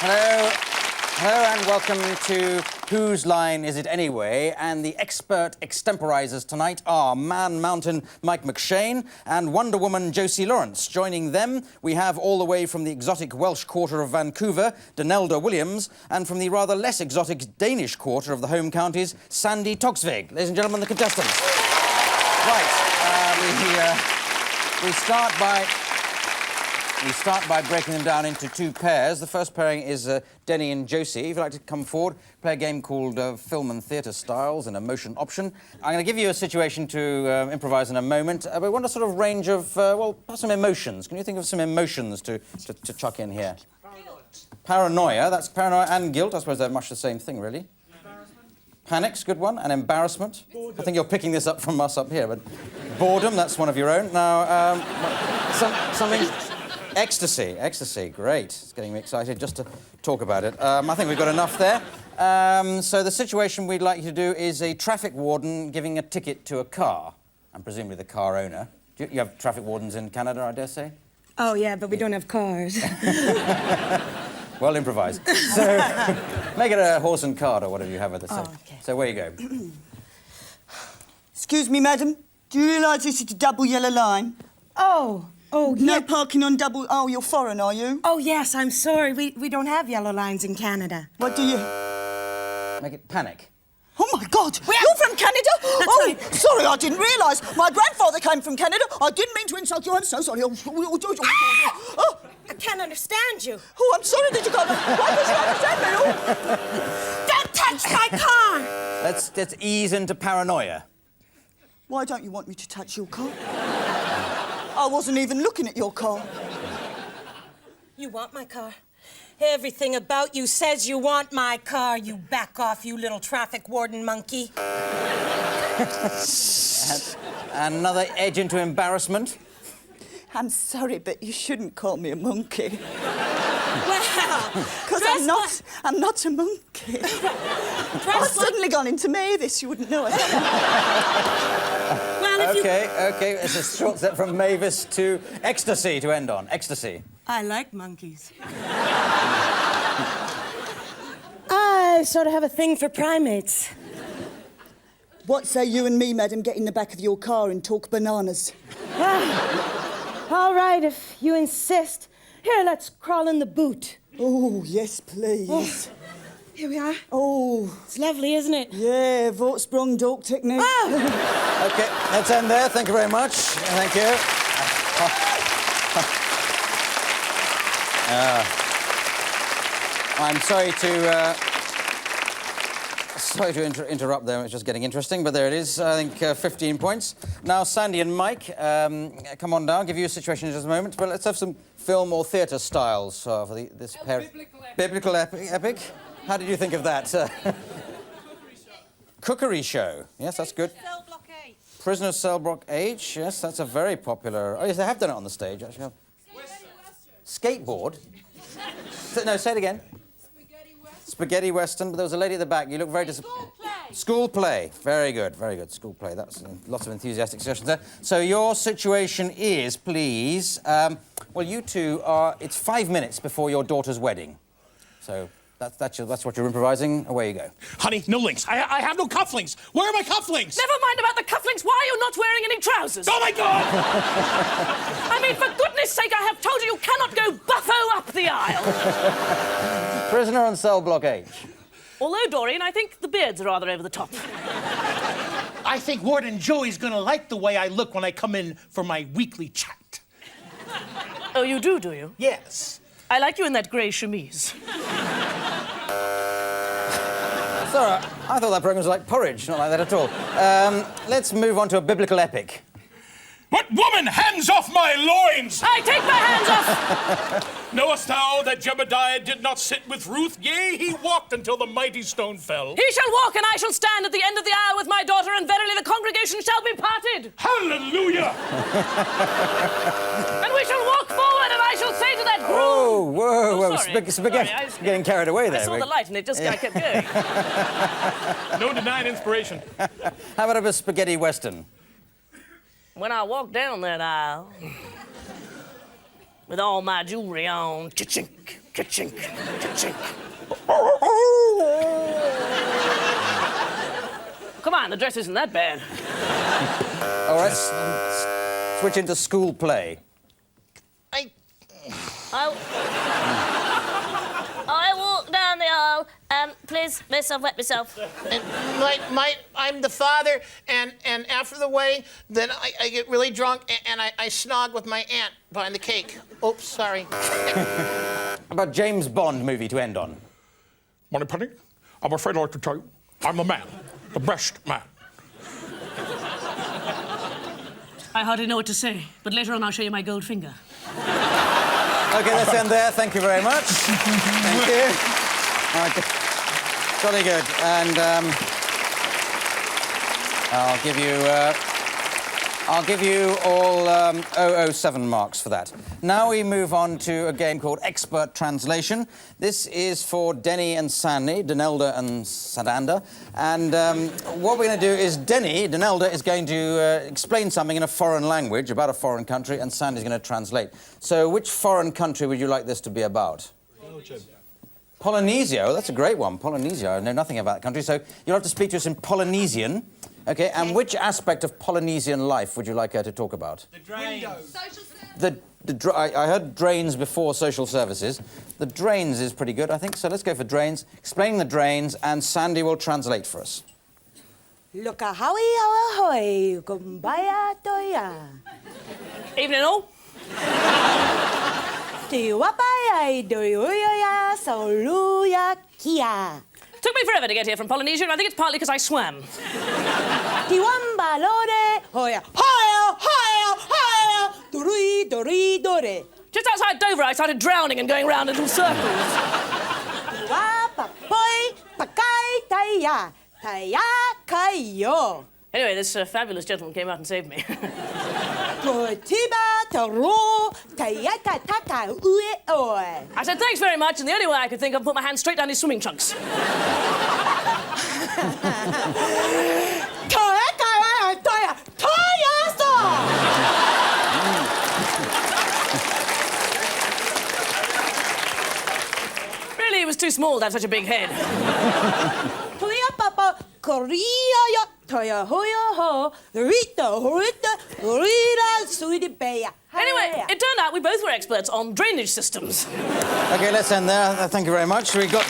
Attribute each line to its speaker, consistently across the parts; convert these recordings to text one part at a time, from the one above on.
Speaker 1: Hello. Hello and welcome to Whose Line Is It Anyway? And the expert extemporizers tonight are Man Mountain Mike McShane and Wonder Woman Josie Lawrence. Joining them, we have all the way from the exotic Welsh quarter of Vancouver, Dinelda Williams, and from the rather less exotic Danish quarter of the home counties, Sandi Toksvig. Ladies and gentlemen, the contestants. Right, we start by breaking them down into two pairs. The first pairing is Denny and Josie. If you'd like to come forward, play a game called Film and Theatre Styles and a motion option. I'm going to give you a situation to improvise in a moment. We want a sort of range of, well, some emotions. Can you think of some emotions to chuck in here? Paranoia. That's paranoia and guilt. I suppose they're much the same thing, really. Panic's a good one, and embarrassment. Boredom. I think you're picking this up from us up here, but boredom, that's one of your own. Now, something... Ecstasy, great. It's getting me excited just to talk about it. I think we've got enough there. So the situation we'd like you to do is a traffic warden giving a ticket to a car, and presumably the car owner. Do you have traffic wardens in Canada, I dare say?
Speaker 2: Oh, yeah, but we don't have cars.
Speaker 1: Well, improvise. So, make it a horse and cart or whatever you have at the same.
Speaker 2: Oh, okay.
Speaker 1: So, where you go?
Speaker 3: Excuse me, madam. Do you realise this is a double yellow line?
Speaker 2: Oh,
Speaker 3: No
Speaker 2: yeah.
Speaker 3: parking on double... Oh, you're foreign, are you?
Speaker 2: Oh, yes, I'm sorry. We don't have yellow lines in Canada.
Speaker 3: What do you...
Speaker 1: Make it panic.
Speaker 3: Oh, my God! You're from Canada? Oh,
Speaker 2: right.
Speaker 3: Sorry, I didn't realise. My grandfather came from Canada. I didn't mean to insult you. I'm so sorry. Oh,
Speaker 2: I can't understand you.
Speaker 3: I'm sorry that you got... Why don't you understand me? Oh.
Speaker 2: Don't touch my car!
Speaker 1: Let's ease into paranoia.
Speaker 3: Why don't you want me to touch your car? I wasn't even looking at your car.
Speaker 2: You want my car? Everything about you says you want my car. You back off, you little traffic warden monkey.
Speaker 1: Another edge into embarrassment.
Speaker 3: I'm sorry, but you shouldn't call me a monkey.
Speaker 2: Wow!
Speaker 3: Because I'm not a monkey. I've suddenly gone into Mavis, you wouldn't know it.
Speaker 2: Well, if
Speaker 1: Okay, it's a short step from Mavis to ecstasy to end on. Ecstasy.
Speaker 2: I like monkeys. I sort of have a thing for primates.
Speaker 3: What say you and me, madam, get in the back of your car and talk bananas?
Speaker 2: All right, if you insist. Here, let's crawl in the boot.
Speaker 3: Oh, yes, please.
Speaker 2: Oh, here we are.
Speaker 3: Oh.
Speaker 2: It's lovely, isn't it?
Speaker 3: Yeah, Vortsprung dog technique.
Speaker 2: Oh.
Speaker 1: OK, let's end there. Thank you very much. Thank you. I'm sorry to interrupt there. It's just getting interesting, but there it is. I think 15 points. Now, Sandi and Mike, come on down. I'll give you a situation in just a moment, but let's have some film or theatre styles for this pair. Biblical epic. How did you think of that? Cookery show. Yes, that's good.
Speaker 4: Cell Block H.
Speaker 1: Prisoner Cell Block H. Yes, that's a very popular... Oh, yes, they have done it on the stage, actually. Skateboard? No, say it again. Spaghetti Western, but there was a lady at the back. You look very disappointed.
Speaker 4: School play.
Speaker 1: School play. Very good, very good. School play. That's lots of enthusiastic suggestions there. So your situation is, please, well, you two are... It's 5 minutes before your daughter's wedding. So that's what you're improvising. Away you go.
Speaker 5: Honey, no links. I have no cufflinks. Where are my cufflinks?
Speaker 6: Never mind about the cufflinks. Why are you not wearing any trousers?
Speaker 5: Oh, my God!
Speaker 6: I mean, for goodness sake, I have told you you cannot go buffo up the aisle.
Speaker 1: Prisoner on Cell Block H.
Speaker 6: Although, Dorian, I think the beard's rather over the top.
Speaker 5: I think Warden Joey's gonna like the way I look when I come in for my weekly chat.
Speaker 6: Oh, you do you?
Speaker 5: Yes.
Speaker 6: I like you in that grey chemise.
Speaker 1: Sorry, I thought that programme was like porridge, not like that at all. Let's move on to a biblical epic.
Speaker 5: What woman, hands off my loins!
Speaker 6: I take my hands off!
Speaker 5: Knowest thou that Jebediah did not sit with Ruth? Yea, he walked until the mighty stone fell.
Speaker 6: He shall walk, and I shall stand at the end of the aisle with my daughter, and verily the congregation shall be parted.
Speaker 5: Hallelujah!
Speaker 6: And we shall walk forward, and I shall say to that groom...
Speaker 1: Oh, whoa.
Speaker 6: Sorry.
Speaker 1: Spaghetti.
Speaker 6: Sorry, I was
Speaker 1: Getting carried away there.
Speaker 6: I saw the light, and it just kept going.
Speaker 5: No denying inspiration.
Speaker 1: How about a spaghetti western?
Speaker 6: When I walked down that aisle with all my jewelry on, cha-chink, ka-chink, ka-chink. Come on, the dress isn't that bad.
Speaker 1: All right, switch into school play.
Speaker 4: I walk down the aisle and please, miss, I've wet myself.
Speaker 7: I'm the father, and after the wedding, then I get really drunk and I snog with my aunt behind the cake. Oops, sorry.
Speaker 1: How about James Bond movie to end on?
Speaker 5: Money Penny, I'm afraid I'd like to tell you, I'm the man, the best man.
Speaker 6: I hardly know what to say, but later on I'll show you my gold finger.
Speaker 1: OK, let's end there. Thank you very much. Thank you. Okay. Jolly good. And I'll give you all 007 marks for that. Now we move on to a game called Expert Translation. This is for Denny and Sandi, Dinelda and Sadanda. And what we're going to do is Dinelda is going to explain something in a foreign language about a foreign country, and Sandi's going to translate. So which foreign country would you like this to be about?
Speaker 8: Belgium.
Speaker 1: Polynesia. Oh, that's a great one. Polynesia. I know nothing about that country, so you'll have to speak to us in Polynesian. OK, and which aspect of Polynesian life would you like her to talk about?
Speaker 8: The drains.
Speaker 1: I heard drains before social services. The drains is pretty good, I think, so let's go for drains. Explain the drains, and Sandi will translate for us.
Speaker 3: Loka hawi hawa hoi, kumbaya toya.
Speaker 6: Evening all.
Speaker 3: Tiwapaya doyoya sauluya kia.
Speaker 6: Took me forever to get here from Polynesia, and I think it's partly because I swam.
Speaker 3: Tiwambalore hoya hoya hoya hoya dori dori dore.
Speaker 6: Just outside Dover, I started drowning and going round in little circles.
Speaker 3: Tiwapapoi pakai taya taya kayo.
Speaker 6: Anyway, this fabulous gentleman came out and saved me.
Speaker 3: Tiba taro taya taka ue oe.
Speaker 6: I said, thanks very much, and the only way I could think of put my hand straight down his swimming trunks. Really, he was too small to have such a big head.
Speaker 3: Toya papa korea ya toya hoya ho rita horita rita suidibeya.
Speaker 6: Anyway, it turned out we both were experts on drainage systems.
Speaker 1: OK, let's end there. Thank you very much. We got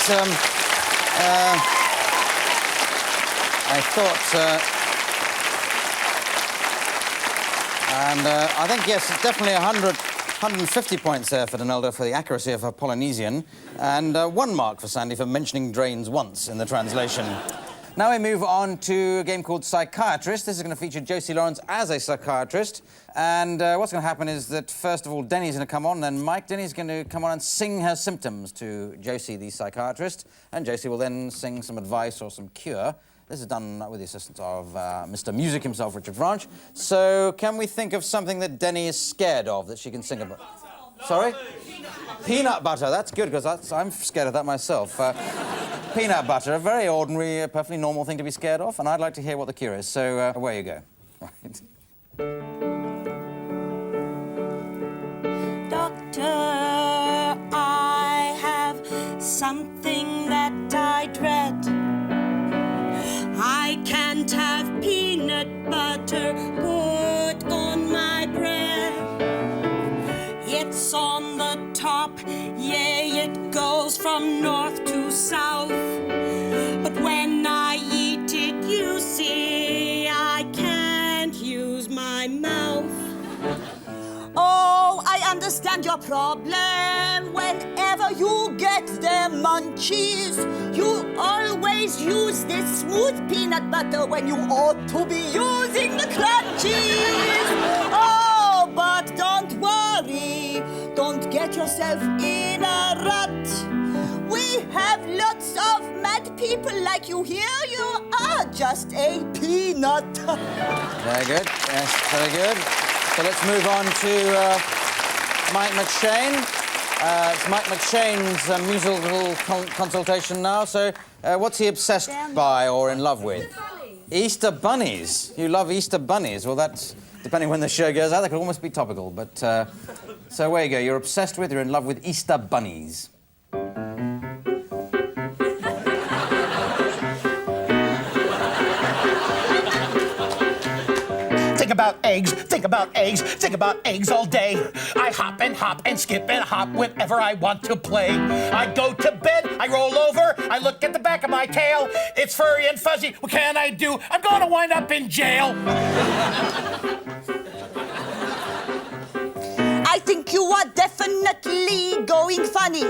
Speaker 1: I thought... I think, yes, it's definitely 150 points there for Dinelda for the accuracy of her Polynesian, and 1 mark for Sandi for mentioning drains once in the translation. Now we move on to a game called Psychiatrist. This is going to feature Josie Lawrence as a psychiatrist. And what's going to happen is that, first of all, Denny's going to come on, then Mike. Denny's going to come on and sing her symptoms to Josie, the psychiatrist. And Josie will then sing some advice or some cure. This is done with the assistance of Mr. Music himself, Richard Branch. So can we think of something that Denny is scared of that she can sing about? Sorry? Peanut butter. That's good, because I'm scared of that myself. Peanut butter, a very ordinary, perfectly normal thing to be scared of, and I'd like to hear what the cure is. So away you go. Right.
Speaker 2: Doctor, I have something that I dread. I can't have peanut butter put on my bread. It's on the top, yeah, it goes from north to south. But when I eat it, you see, I can't use my mouth.
Speaker 3: Oh, I understand your problem. Whenever you get the munchies, you always use this smooth peanut butter when you ought to be using the crunchies. Oh, but don't worry. Don't get yourself in a rut. We have lots of mad people like you here. You are just a peanut.
Speaker 1: Very good. Yes, very good. So let's move on to Mike McShane. It's Mike McShane's musical consultation now. So what's he obsessed by or in love with? Easter bunnies. You love Easter bunnies. Well, that's, depending when the show goes out, that could almost be topical. But so there you go. You're obsessed with, you're in love with Easter bunnies.
Speaker 7: about eggs, think about eggs, think about eggs all day. I hop and skip and hop whenever I want to play. I go to bed, I roll over, I look at the back of my tail. It's furry and fuzzy, what can I do? I'm gonna wind up in jail.
Speaker 3: I think you are definitely going funny.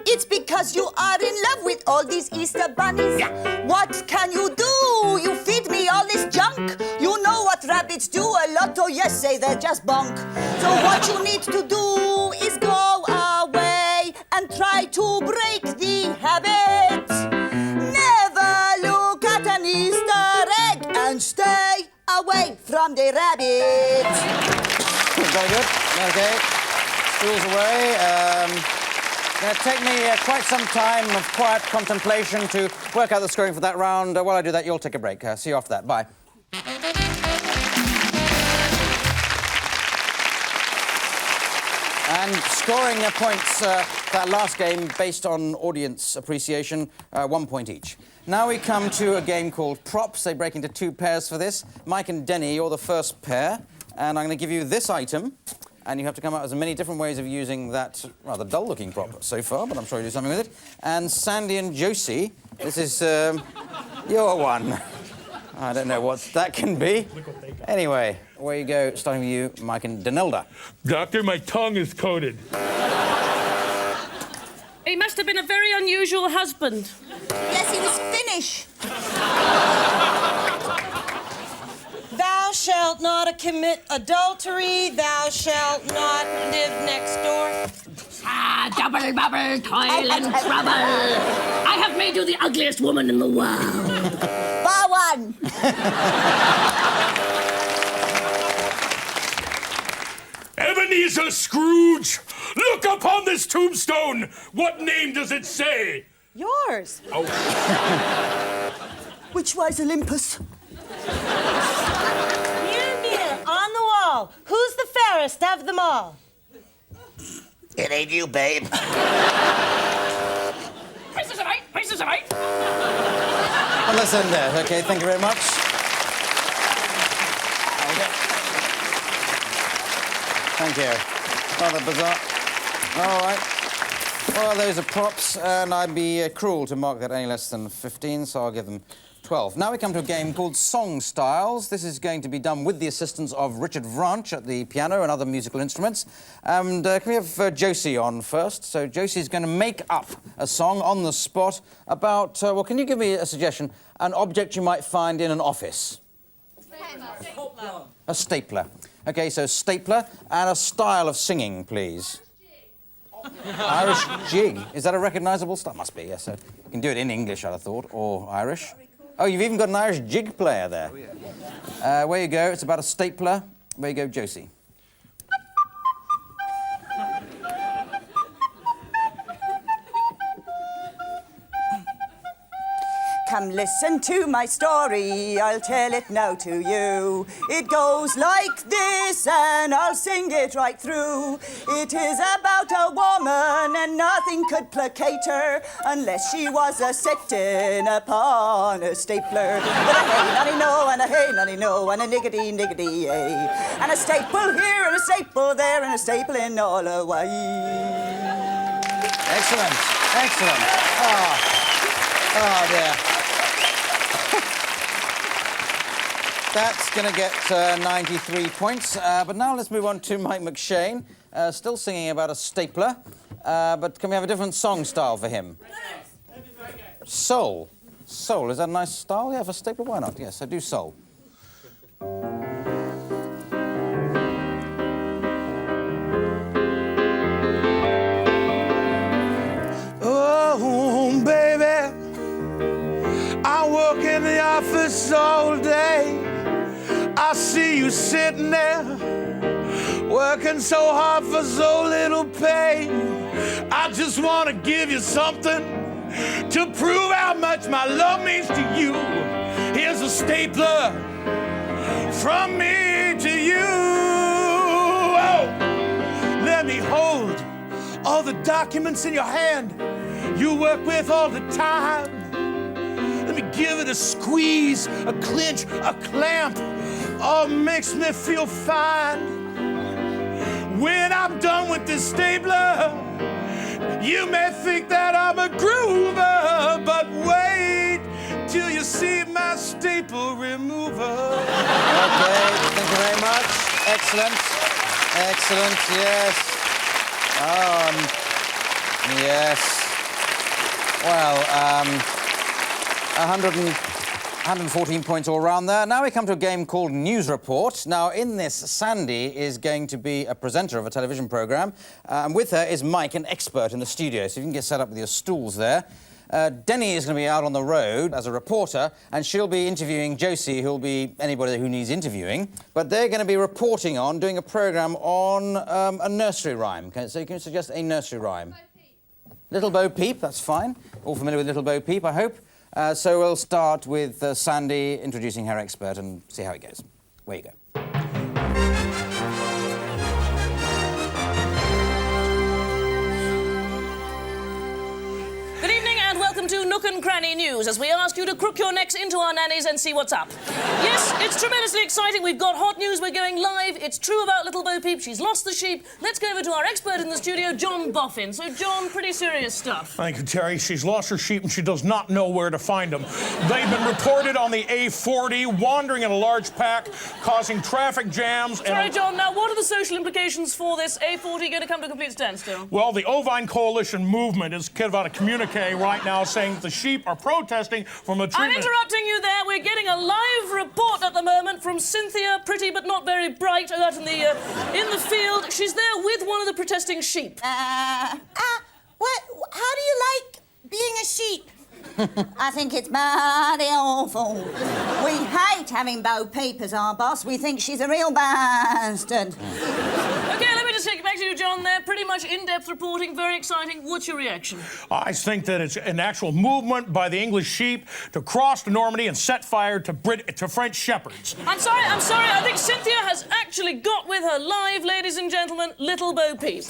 Speaker 3: It's because you are in love with all these Easter bunnies.
Speaker 7: Yeah.
Speaker 3: What can you do? You feed me all this junk. You know what rabbits do a lot. Oh yes, say they're just bunk. So what you need to do is go away and try to break the habit. Never look at an Easter egg and stay away from the rabbit.
Speaker 1: Very good. Okay. School's away. Going to take me quite some time of quiet contemplation to work out the scoring for that round. While I do that, you'll take a break. See you after that. Bye. And scoring points that last game based on audience appreciation, 1 point each. Now we come to a game called Props. They break into 2 pairs for this. Mike and Denny, you're the first pair. And I'm going to give you this item, and you have to come up with as many different ways of using that rather dull-looking prop so far, but I'm sure you'll do something with it. And Sandi and Josie, this is your one. I don't know what that can be. Anyway, away you go, starting with you, Mike and Dinelda.
Speaker 5: Doctor, my tongue is coated.
Speaker 6: He must have been a very unusual husband.
Speaker 3: Yes, he was Finnish.
Speaker 2: Thou shalt not commit adultery. Thou shalt not live next door.
Speaker 6: Ah, double bubble, toil and trouble. I have made you the ugliest woman in the world.
Speaker 3: Bar one.
Speaker 5: Ebenezer Scrooge, look upon this tombstone. What name does it say?
Speaker 3: Yours.
Speaker 5: Oh.
Speaker 3: Which way's Olympus?
Speaker 2: Here, on the wall. Who's the fairest of them all?
Speaker 7: It ain't you, babe.
Speaker 6: Princess of Eight, Princess of Eight.
Speaker 1: Well, let's end there. OK, thank you very much. Thank you. Rather bizarre. All right. Well, those are props, and I'd be cruel to mark that any less than 15, so I'll give them 12. Now we come to a game called Song Styles. This is going to be done with the assistance of Richard Vranch at the piano and other musical instruments. And can we have Josie on first? So Josie's going to make up a song on the spot about, well, can you give me a suggestion? An object you might find in an office. A stapler. OK, so stapler and a style of singing, please. Irish jig. Is that a recognisable style? Must be, yes. So you can do it in English, I'd have thought, or Irish. Oh, you've even got an Irish jig player there. Where you go, it's about a stapler. Where you go, Josie.
Speaker 3: Come listen to my story, I'll tell it now to you. It goes like this, and I'll sing it right through. It is about a woman, and nothing could placate her unless she was a sitting upon a stapler. With a hey, nonny, no, and a hey, nonny, no, and a niggity, niggity, yay. And a staple here, and a staple there, and a staple in all away.
Speaker 1: Excellent, excellent. Oh dear. That's going to get 93 points. But now let's move on to Mike McShane, still singing about a stapler. But can we have a different song style for him? Soul. Soul, is that a nice style? Yeah, for stapler, why not? Yes, I do soul.
Speaker 8: Oh, baby, I work in the office all day. I see you sitting there, working so hard for so little pay. I just want to give you something to prove how much my love means to you. Here's a stapler from me to you. Oh, let me hold all the documents in your hand you work with all the time. Let me give it a squeeze, a clinch, a clamp. oh, makes me feel fine. When I'm done with this stapler, you may think that I'm a groover, but wait till you see my staple remover.
Speaker 1: Okay, thank you very much. Excellent. Excellent, yes. Yes. Well, 114 points all round there. Now we come to a game called News Report. Now, in this, Sandi is going to be a presenter of a television programme. And with her is Mike, an expert in the studio. So you can get set up with your stools there. Denny is going to be out on the road as a reporter, and she'll be interviewing Josie, who'll be anybody who needs interviewing. But they're going to be reporting on, doing a programme on a nursery rhyme. So you can suggest a nursery rhyme. Little Bo Peep, that's fine. All familiar with Little Bo Peep, I hope. So we'll start with Sandi introducing her expert and see how it goes. Where you go.
Speaker 6: Good evening and welcome to Nook and Cranny News, as we ask you to crook your necks into our nannies and see what's up. Yes, it's tremendously exciting. We've got hot news. We're going live. It's true about Little Bo Peep. She's lost the sheep. Let's go over to our expert in the studio, John Boffin. So, John, pretty serious stuff.
Speaker 7: Thank you, Terry. She's lost her sheep and she does not know where to find them. They've been reported on the A40, wandering in a large pack, causing traffic jams.
Speaker 6: Sorry, John, now what are the social implications for this A40 going to come to a complete standstill?
Speaker 7: Well, the Ovine Coalition movement is kind of out a communique right now saying that the sheep are protesting from a treatment...
Speaker 6: I'm interrupting you there. We're getting a live report at the moment from Cynthia, pretty but not very bright, out in the field. She's there with one of the protesting sheep.
Speaker 3: How do you like being a sheep? I think it's mighty awful. We hate having Bo Peep as our boss. We think she's a real bastard.
Speaker 6: OK, let me just take it back to you, John, there. Pretty much in-depth reporting, very exciting. What's your reaction?
Speaker 7: I think that it's an actual movement by the English sheep to cross to Normandy and set fire to French shepherds.
Speaker 6: I'm sorry. I think Cynthia has actually got with her live, ladies and gentlemen, Little Bo Peep.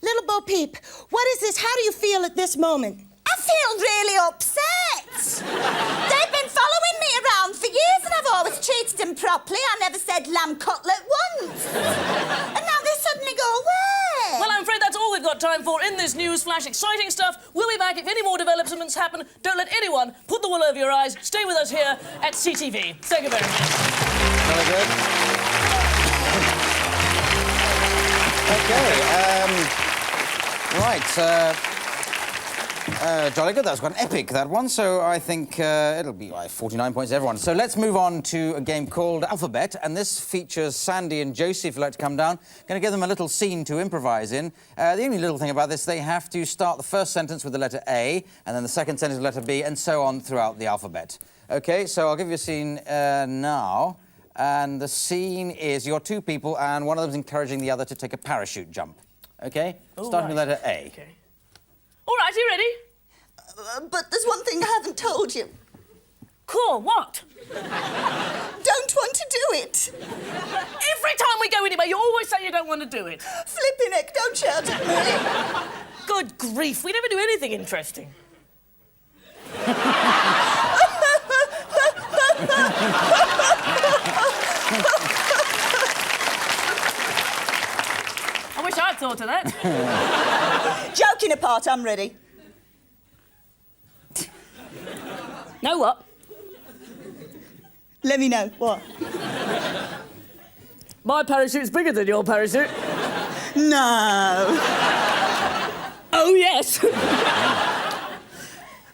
Speaker 2: Little Bo Peep, what is this? How do you feel at this moment?
Speaker 3: I feel really upset. They've been following me around for years and I've always treated them properly. I never said lamb cutlet once. And now they suddenly go away.
Speaker 6: Well, I'm afraid that's all we've got time for in this news flash. Exciting stuff. We'll be back if any more developments happen. Don't let anyone put the wool over your eyes. Stay with us here at CTV. Thank you very much.
Speaker 1: Very good. OK, right. Jolly good. That was quite an epic, that one. So I think it'll be 49 points to everyone. So let's move on to a game called Alphabet, and this features Sandi and Josie, if you'd like to come down. Going to give them a little scene to improvise in. The only little thing about this, they have to start the first sentence with the letter A, and then the second sentence with the letter B, and so on throughout the alphabet. OK, so I'll give you a scene now. And the scene is your two people, and one of them's encouraging the other to take a parachute jump. OK? Starting with letter A.
Speaker 6: Okay. All right, are you ready?
Speaker 3: But there's one thing I haven't told you.
Speaker 6: Cool, what?
Speaker 3: Don't want to do it.
Speaker 6: Every time we go anywhere, you always say you don't want to do it.
Speaker 3: Flipping heck, don't shout at me.
Speaker 6: Good grief, we never do anything interesting. I wish I'd thought of that.
Speaker 3: Joking apart, I'm ready.
Speaker 6: Know what?
Speaker 3: Let me know. What?
Speaker 6: My parachute's bigger than your parachute.
Speaker 3: No.
Speaker 6: Oh, yes.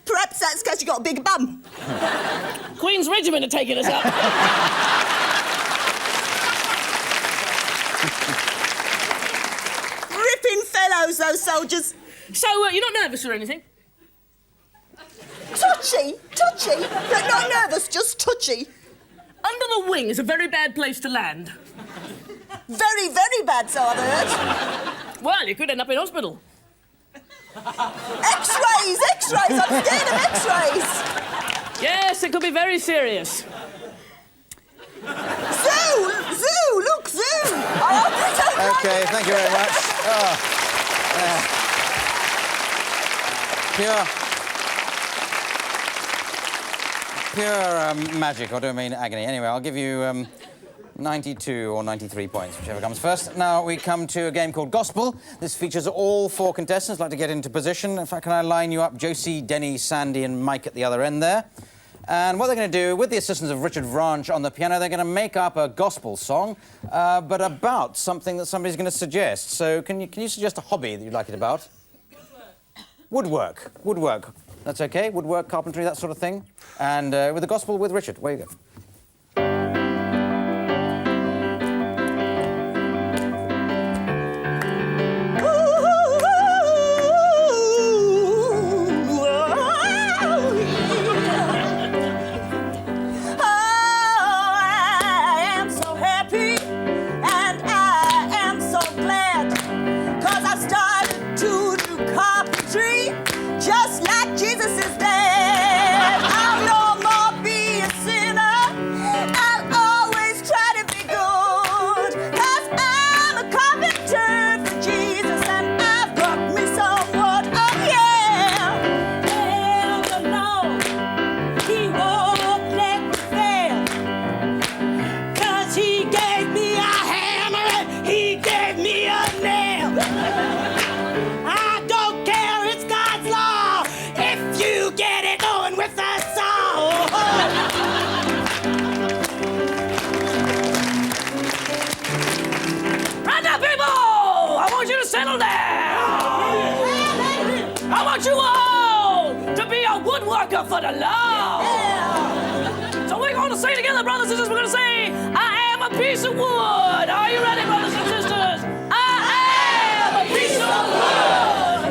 Speaker 3: Perhaps that's because you got a big bum.
Speaker 6: Queen's Regiment are taking us up.
Speaker 3: Ripping fellows, those soldiers.
Speaker 6: So, you're not nervous or anything?
Speaker 3: Touchy, but not nervous, just touchy.
Speaker 6: Under the wing is a very bad place to land.
Speaker 3: Very, very bad, so I've heard.
Speaker 6: Well, you could end up in hospital.
Speaker 3: X-rays, I'm scared of X-rays.
Speaker 6: Yes, it could be very serious.
Speaker 3: Zoo, look, zoo. I hope you don't mind.
Speaker 1: OK, thank you very much. Pure magic, I don't mean agony. Anyway, I'll give you 92 or 93 points, whichever comes first. Now we come to a game called Gospel. This features all 4 contestants. I'd like to get into position. In fact, can I line you up? Josie, Denny, Sandi and Mike at the other end there. And what they're going to do, with the assistance of Richard Vranch on the piano, they're going to make up a gospel song, but about something that somebody's going to suggest. So can you suggest a hobby that you'd like it about? Woodwork. Woodwork. That's OK? Woodwork, carpentry, that sort of thing. And with the gospel, with Richard. Where you go?
Speaker 6: Settle down! I want you all to be a woodworker for the Lord! So we're going to say together, brothers and sisters, we're going to say, I am a piece of wood! Are you ready, brothers and sisters? I am a piece of wood!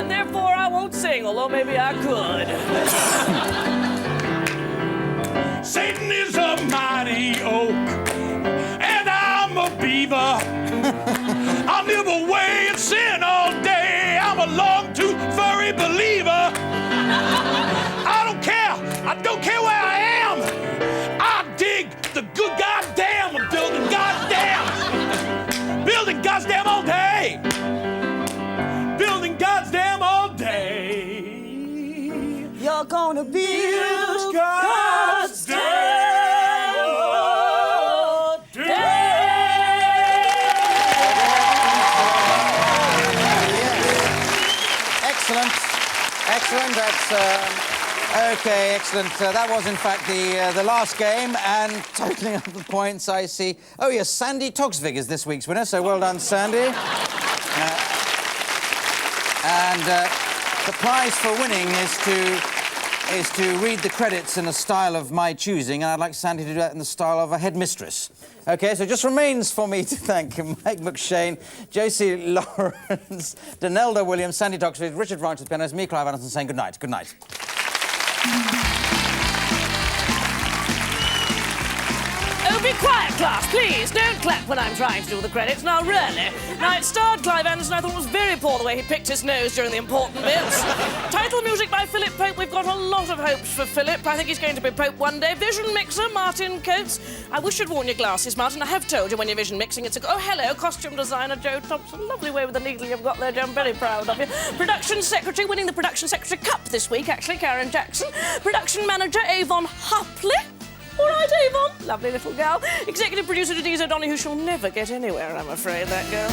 Speaker 6: And therefore I won't sing, although maybe I could.
Speaker 8: Satan is a mighty oak, and I'm a beaver. I'll live away in sin all day. I'm a long-toothed, furry believer. I don't care where I am. I dig the good goddamn. I'm building goddamn all day. Building goddamn all day.
Speaker 3: You're gonna build
Speaker 8: God's day.
Speaker 1: Excellent. That's OK. Excellent. That was, in fact, the last game, and totaling up the points, I see. Oh yes, Sandi Toksvig is this week's winner. So well done, Sandi. The prize for winning is to read the credits in a style of my choosing, and I'd like Sandi to do that in the style of a headmistress. OK, so it just remains for me to thank Mike McShane, Josie Lawrence, Dinelda Williams, Sandi Toksvig, Richard Vranch at the piano, me, Clive Anderson, saying good night. Good night.
Speaker 6: Oh, be quiet, class, please. Don't clap when I'm trying to do the credits. Now, really. Now, it starred Clive Anderson. I thought it was very poor the way he picked his nose during the important bits. Title music by Philip Pope. We've got a lot of hopes for Philip. I think he's going to be Pope one day. Vision mixer, Martin Coates. I wish you'd worn your glasses, Martin. I have told you when you're vision mixing, it's a... Oh, hello, costume designer Joe Thompson. Lovely way with the needle you've got there, Joe. I'm very proud of you. Production secretary, winning the Production Secretary Cup this week, actually, Karen Jackson. Production manager, Avon Hopley. All right, Avon. Lovely little girl. Executive producer, Denise O'Donoghue. She'll never get anywhere, I'm afraid, that girl.